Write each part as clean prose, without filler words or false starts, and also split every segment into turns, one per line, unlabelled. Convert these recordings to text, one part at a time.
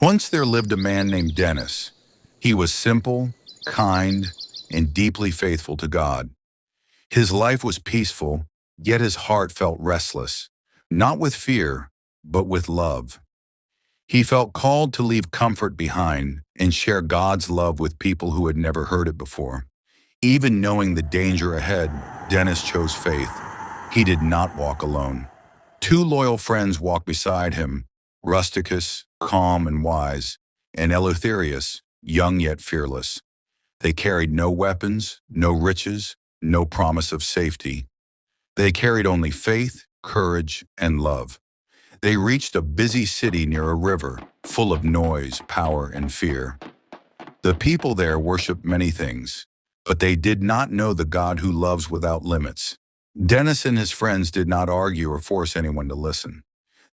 Once there lived a man named Dennis. He was simple, kind, and deeply faithful to God. His life was peaceful, yet his heart felt restless, not with fear, but with love. He felt called to leave comfort behind and share God's love with people who had never heard it before. Even knowing the danger ahead, Dennis chose faith. He did not walk alone. Two loyal friends walked beside him, Rusticus, calm and wise, and Eleutherius, young yet fearless. They carried no weapons, no riches, no promise of safety. They carried only faith, courage, and love. They reached a busy city near a river, full of noise, power, and fear. The people there worshiped many things, but they did not know the God who loves without limits. Dennis and his friends did not argue or force anyone to listen.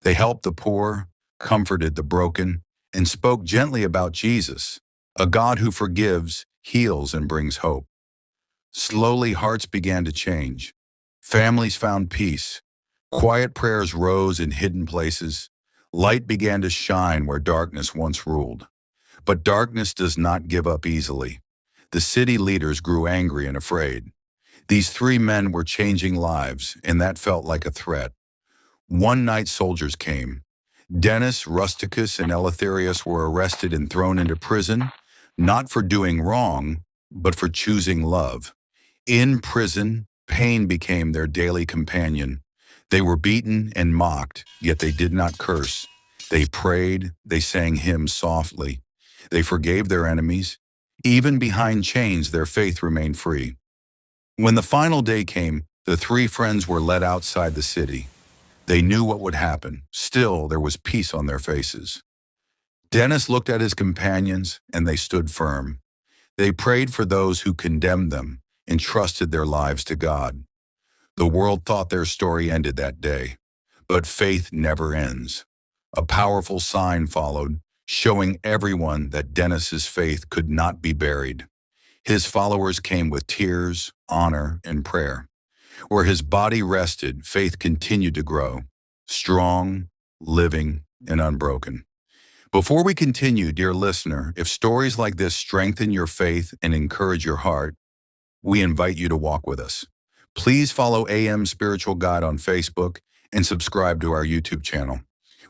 They helped the poor, comforted the broken, and spoke gently about Jesus, a God who forgives, heals, and brings hope. Slowly, hearts began to change. Families found peace. Quiet prayers rose in hidden places. Light began to shine where darkness once ruled. But darkness does not give up easily. The city leaders grew angry and afraid. These three men were changing lives, and that felt like a threat. One night soldiers came. Dennis, Rusticus, and Eleutherius were arrested and thrown into prison, not for doing wrong, but for choosing love. In prison, pain became their daily companion. They were beaten and mocked, yet they did not curse. They prayed, they sang hymns softly. They forgave their enemies. Even behind chains, their faith remained free. When the final day came, the three friends were led outside the city. They knew what would happen. Still, there was peace on their faces. Dennis looked at his companions, and they stood firm. They prayed for those who condemned them and trusted their lives to God. The world thought their story ended that day, but faith never ends. A powerful sign followed, showing everyone that Dennis's faith could not be buried. His followers came with tears, honor, and prayer. Where his body rested, faith continued to grow, strong, living, and unbroken. Before we continue, dear listener, if stories like this strengthen your faith and encourage your heart, we invite you to walk with us. Please follow AM Spiritual Guide on Facebook and subscribe to our YouTube channel.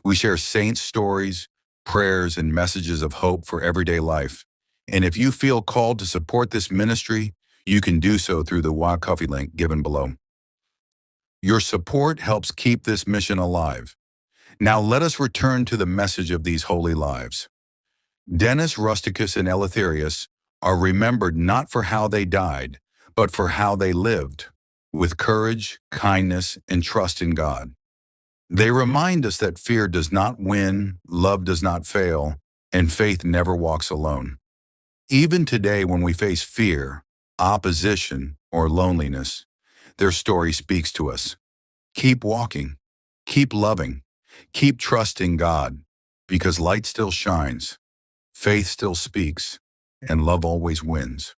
We share saints' stories, prayers, and messages of hope for everyday life. And if you feel called to support this ministry, you can do so through the Y Coffee link given below. Your support helps keep this mission alive. Now let us return to the message of these holy lives. Dennis, Rusticus, and Eleutherius are remembered not for how they died, but for how they lived, with courage, kindness, and trust in God. They remind us that fear does not win, love does not fail, and faith never walks alone. Even today, when we face fear, opposition, or loneliness, their story speaks to us. Keep walking, keep loving, keep trusting God, because light still shines, faith still speaks, and love always wins.